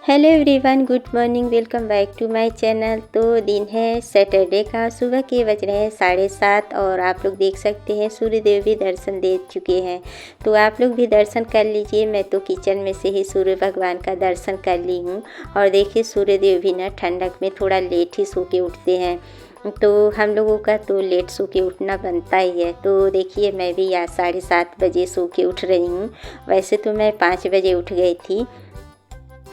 Hello everyone, good morning. Welcome back to my channel. तो दिन है सैटरडे का, सुबह के बज रहे हैं 7:30 और आप लोग देख सकते हैं सूर्यदेव भी दर्शन दे चुके हैं। तो आप लोग भी दर्शन कर लीजिए। मैं तो किचन में से ही सूर्य भगवान का दर्शन कर ली हूँ। और देखिए सूर्यदेव भी ना ठंडक में थोड़ा लेट ही सो के उठते हैं, तो हम लोगों का तो लेट सो के उठना बनता ही है। तो देखिए मैं भी आज 7:30 बजे सो के उठ रही हूँ। वैसे तो मैं 5 बजे उठ गई थी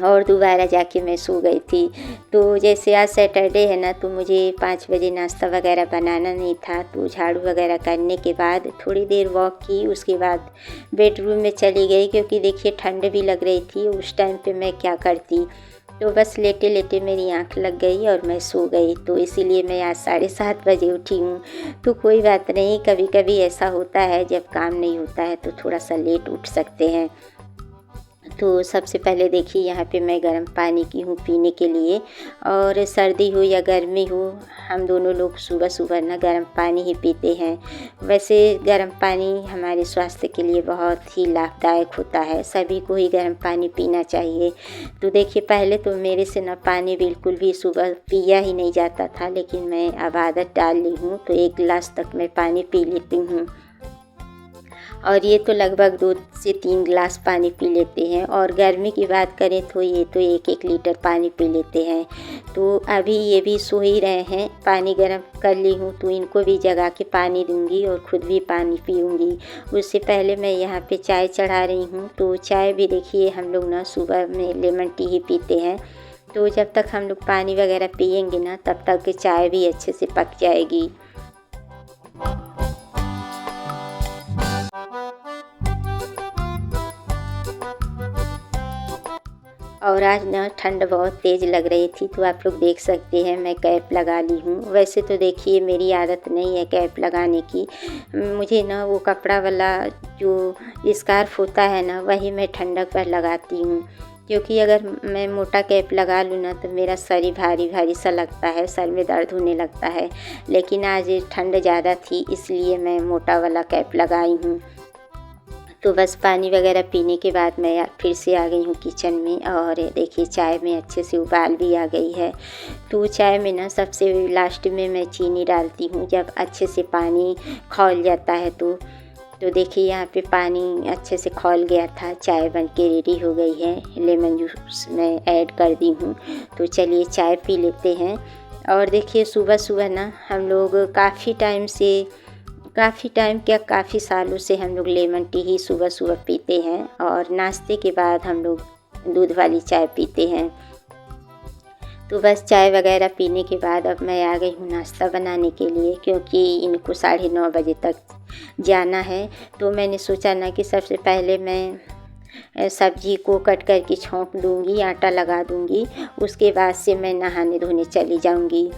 और दोबारा जाके मैं सो गई थी। तो जैसे आज सैटरडे है ना, तो मुझे 5 बजे नाश्ता वगैरह बनाना नहीं था। तो झाड़ू वगैरह करने के बाद थोड़ी देर वॉक की, उसके बाद बेडरूम में चली गई, क्योंकि देखिए ठंड भी लग रही थी। उस टाइम पे मैं क्या करती, तो बस लेटे लेटे मेरी आंख लग गई और मैं सो गई। तो इसीलिए मैं आज 7:30 बजे उठी हूँ। तो कोई बात नहीं, कभी कभी ऐसा होता है जब काम नहीं होता है तो थोड़ा सा लेट उठ सकते हैं। तो सबसे पहले देखिए यहाँ पे मैं गर्म पानी की हूँ पीने के लिए। और सर्दी हो या गर्मी हो, हम दोनों लोग सुबह सुबह ना गर्म पानी ही पीते हैं। वैसे गर्म पानी हमारे स्वास्थ्य के लिए बहुत ही लाभदायक होता है, सभी को ही गर्म पानी पीना चाहिए। तो देखिए पहले तो मेरे से ना पानी बिल्कुल भी सुबह पिया ही नहीं जाता था, लेकिन मैं अब आदत डाल ली हूँ। तो 1 गिलास तक मैं पानी पी लेती हूँ, और ये तो लगभग 2 से 3 गिलास पानी पी लेते हैं। और गर्मी की बात करें तो ये तो 1-1 लीटर पानी पी लेते हैं। तो अभी ये भी सो ही रहे हैं, पानी गर्म कर ली हूँ तो इनको भी जगा के पानी दूंगी और ख़ुद भी पानी पीऊँगी। उससे पहले मैं यहाँ पे चाय चढ़ा रही हूँ। तो चाय भी देखिए हम लोग ना सुबह में लेमन टी ही पीते हैं। तो जब तक हम लोग पानी वगैरह पियेंगे ना, तब तक चाय भी अच्छे से पक जाएगी। और आज ना ठंड बहुत तेज़ लग रही थी, तो आप लोग देख सकते हैं मैं कैप लगा ली हूँ। वैसे तो देखिए मेरी आदत नहीं है कैप लगाने की। मुझे ना वो कपड़ा वाला जो स्कार्फ होता है ना, वही मैं ठंडक पर लगाती हूँ। क्योंकि अगर मैं मोटा कैप लगा लूँ ना, तो मेरा सर ही भारी भारी सा लगता है, सर में दर्द होने लगता है। लेकिन आज ठंड ज़्यादा थी, इसलिए मैं मोटा वाला कैप लगाई हूँ। तो बस पानी वगैरह पीने के बाद मैं फिर से आ गई हूँ किचन में। और देखिए चाय में अच्छे से उबाल भी आ गई है। तो चाय में ना सबसे लास्ट में मैं चीनी डालती हूँ, जब अच्छे से पानी खौल जाता है। तो देखिए यहाँ पे पानी अच्छे से खौल गया था, चाय बन के रेडी हो गई है। लेमन जूस मैं ऐड कर दी हूँ। तो चलिए चाय पी लेते हैं। और देखिए सुबह सुबह ना हम लोग काफ़ी सालों से हम लोग लेमन टी ही सुबह सुबह पीते हैं। और नाश्ते के बाद हम लोग दूध वाली चाय पीते हैं। तो बस चाय वगैरह पीने के बाद अब मैं आ गई हूँ नाश्ता बनाने के लिए, क्योंकि इनको 9:30 बजे तक जाना है। तो मैंने सोचा ना कि सबसे पहले मैं सब्जी को कट करके छौंक दूँगी, आटा लगा दूँगी, उसके बाद से मैं नहाने धोने चली जाऊँगी।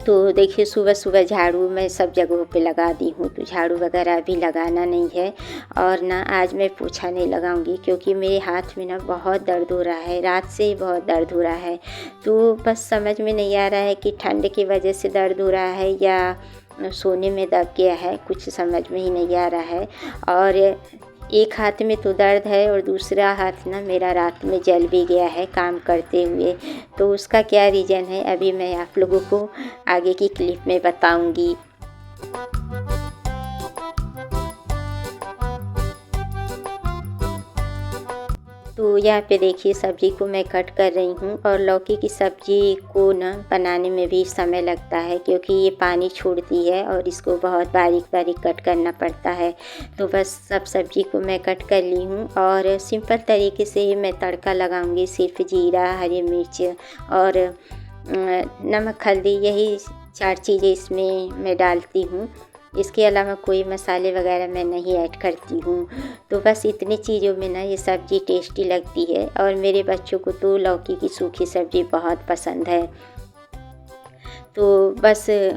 तो देखिए सुबह सुबह झाड़ू मैं सब जगहों पे लगा दी हूँ, तो झाड़ू वगैरह अभी लगाना नहीं है। और ना आज मैं पोछा नहीं लगाऊंगी, क्योंकि मेरे हाथ में ना बहुत दर्द हो रहा है, रात से ही बहुत दर्द हो रहा है। तो बस समझ में नहीं आ रहा है कि ठंड की वजह से दर्द हो रहा है या सोने में दब गया है, कुछ समझ में ही नहीं आ रहा है। और एक हाथ में तो दर्द है और दूसरा हाथ ना मेरा रात में जल भी गया है काम करते हुए। तो उसका क्या रीज़न है, अभी मैं आप लोगों को आगे की क्लिप में बताऊंगी। तो यहाँ पे देखिए सब्ज़ी को मैं कट कर रही हूँ। और लौकी की सब्ज़ी को ना बनाने में भी समय लगता है, क्योंकि ये पानी छोड़ती है और इसको बहुत बारीक बारीक कट करना पड़ता है। तो बस सब सब्ज़ी को मैं कट कर ली हूँ और सिंपल तरीके से ही मैं तड़का लगाऊंगी। सिर्फ जीरा, हरी मिर्च और नमक, हल्दी, यही 4 चीज़ें इसमें मैं डालती हूँ। इसके अलावा कोई मसाले वगैरह मैं नहीं ऐड करती हूँ। तो बस इतनी चीज़ों में ना ये सब्ज़ी टेस्टी लगती है। और मेरे बच्चों को तो लौकी की सूखी सब्ज़ी बहुत पसंद है। तो बस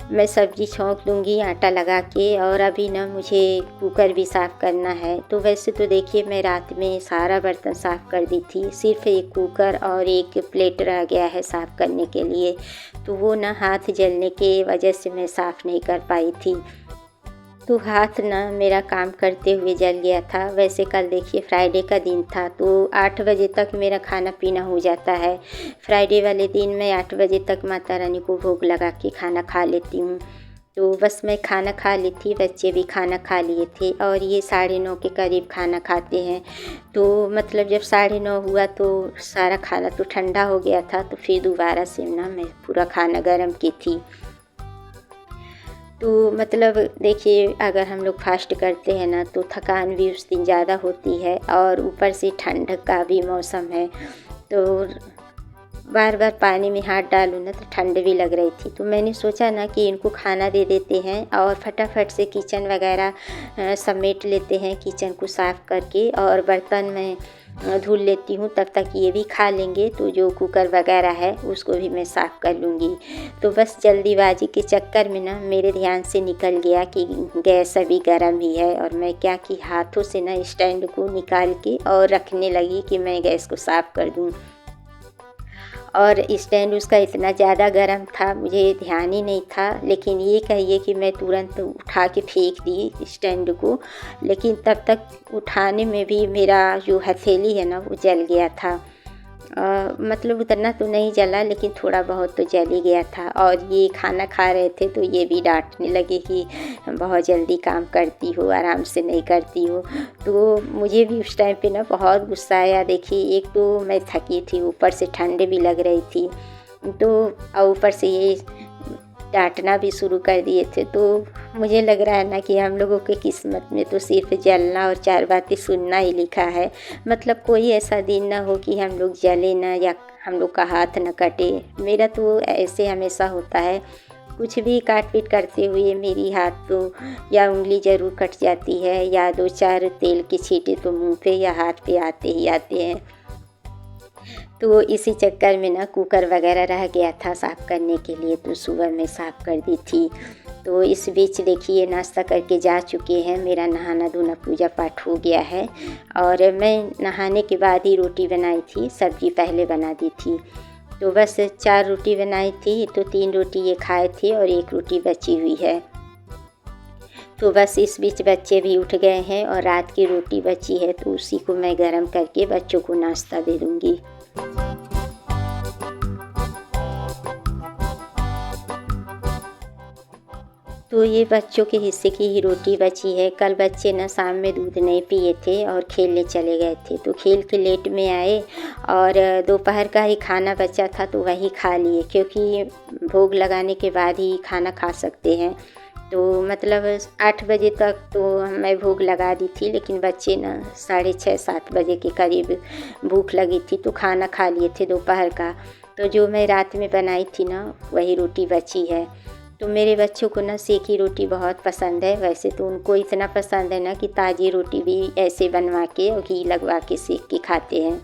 मैं सब्ज़ी छौंक दूँगी आटा लगा के। और अभी ना मुझे कुकर भी साफ़ करना है। तो वैसे तो देखिए मैं रात में सारा बर्तन साफ़ कर दी थी, सिर्फ एक कुकर और एक प्लेट रह गया है साफ़ करने के लिए। तो वो ना हाथ जलने के वजह से मैं साफ़ नहीं कर पाई थी। तो हाथ ना मेरा काम करते हुए जल गया था। वैसे कल देखिए फ्राइडे का दिन था, तो 8 बजे तक मेरा खाना पीना हो जाता है। फ्राइडे वाले दिन मैं 8 बजे तक माता रानी को भोग लगा के खाना खा लेती हूँ। तो बस मैं खाना खा ली थी, बच्चे भी खाना खा लिए थे और ये 9:30 के करीब खाना खाते हैं। तो मतलब जब 9:30 हुआ तो सारा खाना तो ठंडा हो गया था, तो फिर दोबारा से ना मैं पूरा खाना गरम की थी। तो मतलब देखिए, अगर हम लोग फास्ट करते हैं ना तो थकान भी उस दिन ज़्यादा होती है और ऊपर से ठंड का भी मौसम है, तो बार बार पानी में हाथ डालूँ ना तो ठंड भी लग रही थी। तो मैंने सोचा ना कि इनको खाना दे देते हैं और फटाफट से किचन वगैरह समेट लेते हैं, किचन को साफ़ करके और बर्तन में धुल लेती हूँ, तब तक ये भी खा लेंगे। तो जो कुकर वगैरह है उसको भी मैं साफ़ कर लूँगी। तो बस जल्दीबाजी के चक्कर में ना मेरे ध्यान से निकल गया कि गैस अभी गर्म ही है, और मैं क्या कि हाथों से ना स्टैंड को निकाल के और रखने लगी कि मैं गैस को साफ़ कर दूँ। और स्टैंड उसका इतना ज़्यादा गर्म था, मुझे ध्यान ही नहीं था। लेकिन ये कहिए कि मैं तुरंत उठा के फेंक दी स्टैंड को, लेकिन तब तक उठाने में भी मेरा जो हथेली है ना वो जल गया था। मतलब उतना तो नहीं जला, लेकिन थोड़ा बहुत तो जल ही गया था। और ये खाना खा रहे थे तो ये भी डांटने लगे कि बहुत जल्दी काम करती हो, आराम से नहीं करती हो। तो मुझे भी उस टाइम पे ना बहुत गुस्सा आया। देखिए, एक तो मैं थकी थी, ऊपर से ठंड भी लग रही थी, तो और ऊपर से ये डांटना भी शुरू कर दिए थे। तो मुझे लग रहा है ना कि हम लोगों के किस्मत में तो सिर्फ जलना और 4 बातें सुनना ही लिखा है। मतलब कोई ऐसा दिन ना हो कि हम लोग जले ना या हम लोग का हाथ ना कटे। मेरा तो ऐसे हमेशा होता है, कुछ भी काट पीट करते हुए मेरी हाथ तो या उंगली ज़रूर कट जाती है, या 2-4 तेल के छींटे तो मुँह पे या हाथ पे आते ही आते हैं। तो इसी चक्कर में ना कुकर वगैरह रह गया था साफ़ करने के लिए, तो सुबह में साफ़ कर दी थी। तो इस बीच देखिए नाश्ता करके जा चुके हैं, मेरा नहाना धोना पूजा पाठ हो गया है। और मैं नहाने के बाद ही रोटी बनाई थी, सब्ज़ी पहले बना दी थी। तो बस 4 रोटी बनाई थी, तो 3 रोटी ये खाए थे और 1 रोटी बची हुई है। तो बस इस बीच बच्चे भी उठ गए हैं और रात की रोटी बची है, तो उसी को मैं गरम करके बच्चों को नाश्ता दे दूँगी। तो ये बच्चों के हिस्से की ही रोटी बची है। कल बच्चे ना शाम में दूध नहीं पिए थे और खेलने चले गए थे, तो खेल के लेट में आए और दोपहर का ही खाना बचा था तो वही खा लिए, क्योंकि भोग लगाने के बाद ही खाना खा सकते हैं। तो मतलब 8 बजे तक तो मैं भोग लगा दी थी, लेकिन बच्चे ना 6:30-7 बजे के करीब भूख लगी थी तो खाना खा लिए थे दोपहर का। तो जो मैं रात में बनाई थी ना वही रोटी बची है। तो मेरे बच्चों को ना सेकी रोटी बहुत पसंद है। वैसे तो उनको इतना पसंद है ना कि ताज़ी रोटी भी ऐसे बनवा के और घी लगवा के सेक के खाते हैं।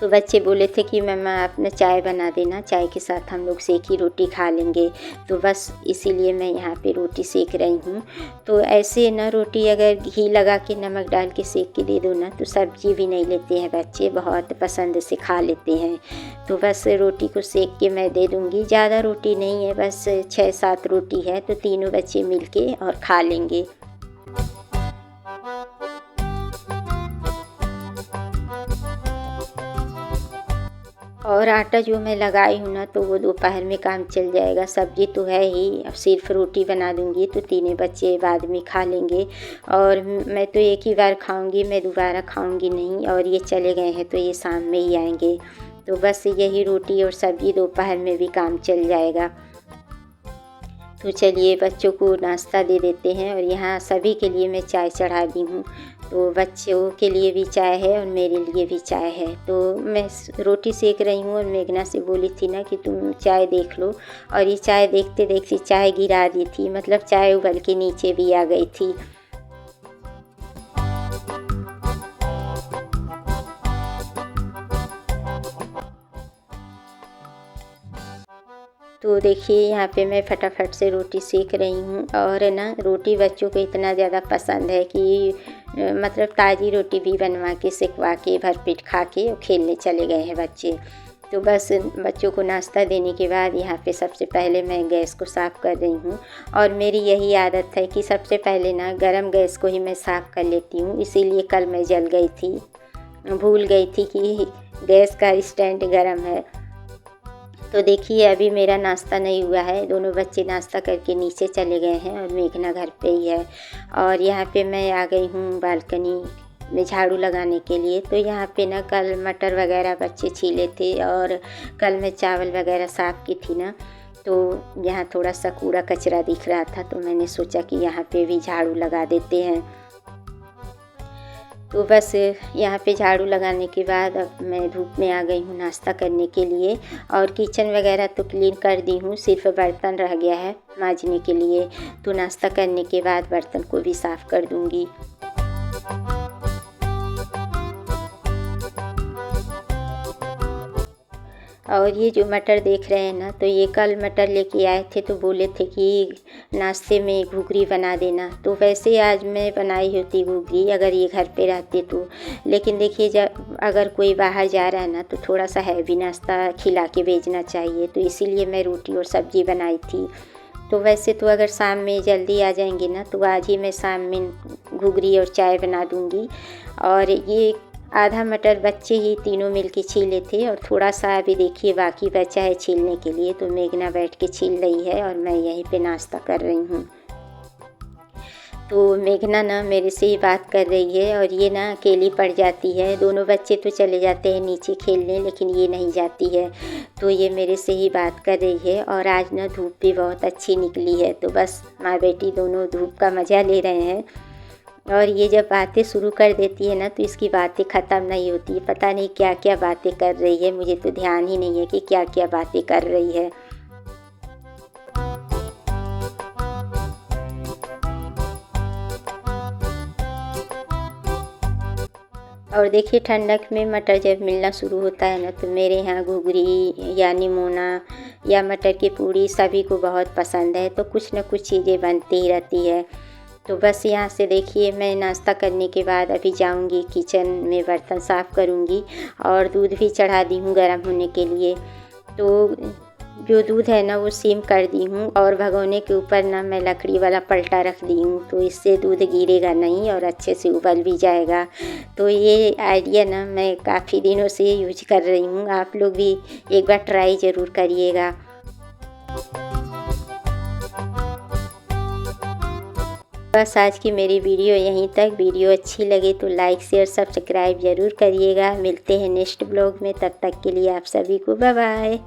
तो बच्चे बोले थे कि मम्मा आप ना चाय बना देना, चाय के साथ हम लोग सेकी रोटी खा लेंगे। तो बस इसीलिए मैं यहाँ पे रोटी सेक रही हूँ। तो ऐसे ना रोटी अगर घी लगा के नमक डाल के सेक के दे दो ना तो सब्जी भी नहीं लेते हैं बच्चे, बहुत पसंद से खा लेते हैं। तो बस रोटी को सेक के मैं दे दूँगी। ज़्यादा रोटी नहीं है, बस 6-7 रोटी है, तो तीनों बच्चे मिल के और खा लेंगे। और आटा जो मैं लगाई हूँ ना तो वो दोपहर में काम चल जाएगा। सब्जी तो है ही, अब सिर्फ रोटी बना दूँगी तो तीनों बच्चे बाद में खा लेंगे। और मैं तो एक ही बार खाऊँगी, मैं दोबारा खाऊँगी नहीं। और ये चले गए हैं तो ये शाम में ही आएंगे, तो बस यही रोटी और सब्जी दोपहर में भी काम चल जाएगा। तो चलिए बच्चों को नाश्ता दे देते हैं। और यहाँ सभी के लिए मैं चाय चढ़ा दी हूँ, तो बच्चों के लिए भी चाय है और मेरे लिए भी चाय है। तो मैं रोटी सेक रही हूँ और मेघना से बोली थी ना कि तुम चाय देख लो, और ये चाय देखते देखते चाय गिरा दी थी, मतलब चाय उबल के नीचे भी आ गई थी। तो देखिए यहाँ पे मैं फटाफट से रोटी सेक रही हूँ। और ना रोटी बच्चों को इतना ज़्यादा पसंद है कि मतलब ताज़ी रोटी भी बनवा के सेकवा के भरपेट खा के खेलने चले गए हैं बच्चे। तो बस बच्चों को नाश्ता देने के बाद यहाँ पे सबसे पहले मैं गैस को साफ़ कर रही हूँ। और मेरी यही आदत है कि सबसे पहले ना गरम गैस को ही मैं साफ़ कर लेती हूँ। इसीलिए कल मैं जल गई थी, भूल गई थी कि गैस का स्टैंड गरम है। तो देखिए अभी मेरा नाश्ता नहीं हुआ है। दोनों बच्चे नाश्ता करके नीचे चले गए हैं और मेघना घर पे ही है। और यहाँ पे मैं आ गई हूँ बालकनी में झाड़ू लगाने के लिए। तो यहाँ पे ना कल मटर वगैरह बच्चे छीले थे और कल मैं चावल वगैरह साफ़ की थी ना, तो यहाँ थोड़ा सा कूड़ा कचरा दिख रहा था, तो मैंने सोचा कि यहाँ पे भी झाड़ू लगा देते हैं। तो बस यहाँ पे झाड़ू लगाने के बाद अब मैं धूप में आ गई हूँ नाश्ता करने के लिए। और किचन वगैरह तो क्लीन कर दी हूँ, सिर्फ बर्तन रह गया है मांजने के लिए। तो नाश्ता करने के बाद बर्तन को भी साफ़ कर दूँगी। और ये जो मटर देख रहे हैं ना, तो ये कल मटर लेके आए थे, तो बोले थे कि नाश्ते में घुघरी बना देना। तो वैसे आज मैं बनाई होती घुघरी अगर ये घर पे रहते तो। लेकिन देखिए जब अगर कोई बाहर जा रहा है ना, तो थोड़ा सा हैवी नाश्ता खिला के भेजना चाहिए, तो इसीलिए मैं रोटी और सब्ज़ी बनाई थी। तो वैसे तो अगर शाम में जल्दी आ जाएंगे ना, तो आज ही मैं शाम में घुघरी और चाय बना दूँगी। और ये आधा मटर बच्चे ही तीनों मिलके छीले थे और थोड़ा सा अभी देखिए बाकी बचा है छीलने के लिए। तो मेघना बैठ के छील रही है और मैं यहीं पे नाश्ता कर रही हूँ। तो मेघना ना मेरे से ही बात कर रही है और ये ना अकेली पड़ जाती है। दोनों बच्चे तो चले जाते हैं नीचे खेलने, लेकिन ये नहीं जाती है। तो ये मेरे से ही बात कर रही है। और आज ना धूप भी बहुत अच्छी निकली है, तो बस माँ बेटी दोनों धूप का मज़ा ले रहे हैं। और ये जब बातें शुरू कर देती है ना, तो इसकी बातें ख़त्म नहीं होती है। पता नहीं क्या क्या बातें कर रही है, मुझे तो ध्यान ही नहीं है कि क्या क्या बातें कर रही है। और देखिए ठंडक में मटर जब मिलना शुरू होता है ना, तो मेरे यहाँ घुघरी या निमोना या मटर की पूड़ी सभी को बहुत पसंद है। तो कुछ न कुछ चीज़ें बनती ही रहती है। तो बस यहाँ से देखिए मैं नाश्ता करने के बाद अभी जाऊँगी किचन में, बर्तन साफ़ करूँगी और दूध भी चढ़ा दी हूँ गर्म होने के लिए। तो जो दूध है ना वो सिम कर दी हूँ और भगोने के ऊपर ना मैं लकड़ी वाला पलटा रख दी हूँ, तो इससे दूध गिरेगा नहीं और अच्छे से उबल भी जाएगा। तो ये आइडिया ना मैं काफ़ी दिनों से यूज कर रही हूँ, आप लोग भी एक बार ट्राई ज़रूर करिएगा। बस आज की मेरी वीडियो यहीं तक। वीडियो अच्छी लगे तो लाइक शेयर सब्सक्राइब ज़रूर करिएगा। मिलते हैं नेक्स्ट ब्लॉग में, तब तक के लिए आप सभी को बाय बाय।